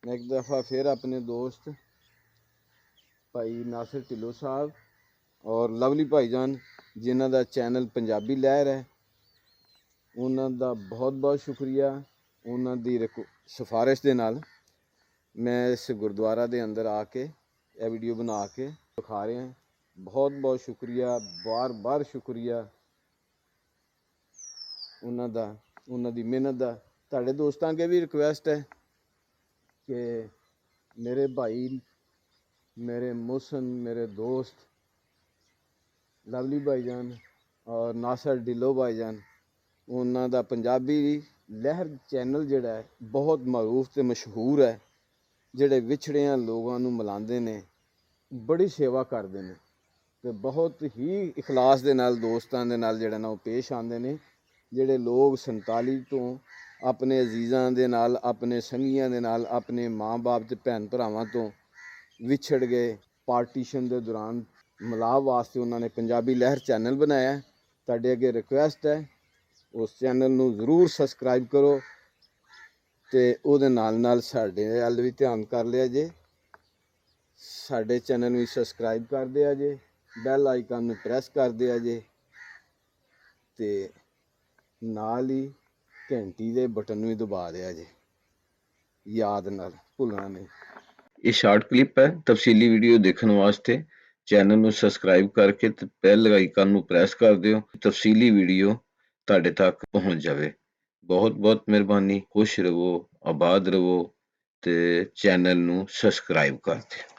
एक दफ़ा फिर अपने दोस्त भाई नासिर ढिल्लों साहब और लवली भाईजान जिन्हां दा चैनल पंजाबी लहर है, उन्हां दा बहुत बहुत शुक्रिया। उन्हां दी सिफारिश दे नाल मैं इस गुरुद्वारा दे अंदर आके यह वीडियो बना के दिखा रहे हैं। बहुत बहुत शुक्रिया, बार बार शुक्रिया उन्हां दा, उन्हां दी मेहनत दा। तुहाडे दोस्तां अगे भी रिक्वेस्ट है कि मेरे भाई, मेरे मुहसन, मेरे दोस्त लवली भाईजान और नासिर ढिल्लों भाईजान, उन्हां दा पंजाबी लहर चैनल जिहड़ा है बहुत मरूफ ते मशहूर है। जिहड़े विछड़ियां लोगों नूं मिलांदे ने, बड़ी सेवा करदे ने ते बहुत ही इखलास दे नाल दोस्तां दे नाल जिहड़ा ना वो पेश आंदे ने। जिहड़े लोग 47 तो अपने अजीज़ां दे नाल, अपने संगियां दे नाल, अपने माँ बाप ते भैन भरावां तो विछड़ गए, पार्टीशन के दौरान मिलाप वास्ते उन्होंने पंजाबी लहर चैनल बनाया। तुहाडे अगे रिक्वेस्ट है उस चैनल नूं जरूर सबसक्राइब करो ते उहदे नाल नाल साडे अल भी ध्यान कर लिया जे, साडे चैनल नूं सबसक्राइब कर दिया जे, बैल आइकन नूं प्रेस कर दिया जे ते नाल ही घंटी दे बटन नूं भी दबा दिया जे, याद नाल भुलना नहीं। ये शॉर्ट क्लिप है। तफसीली वीडियो देखने वास्ते चैनल ਨੂੰ ਸਬਸਕ੍ਰਾਈਬ ਕਰਕੇ ਤੇ ਬੈਲ ਆਈਕਨ ਨੂੰ ਪ੍ਰੈਸ ਕਰ ਦਿਓ। ਤਫਸੀਲੀ ਵੀਡੀਓ ਤੁਹਾਡੇ ਤੱਕ ਪਹੁੰਚ ਜਾਵੇ। ਬਹੁਤ ਬਹੁਤ ਮਿਹਰਬਾਨੀ। ਖੁਸ਼ ਰਹੋ, ਆਬਾਦ ਰਹੋ ਤੇ ਚੈਨਲ ਨੂੰ ਸਬਸਕ੍ਰਾਈਬ ਕਰ ਦਿਓ।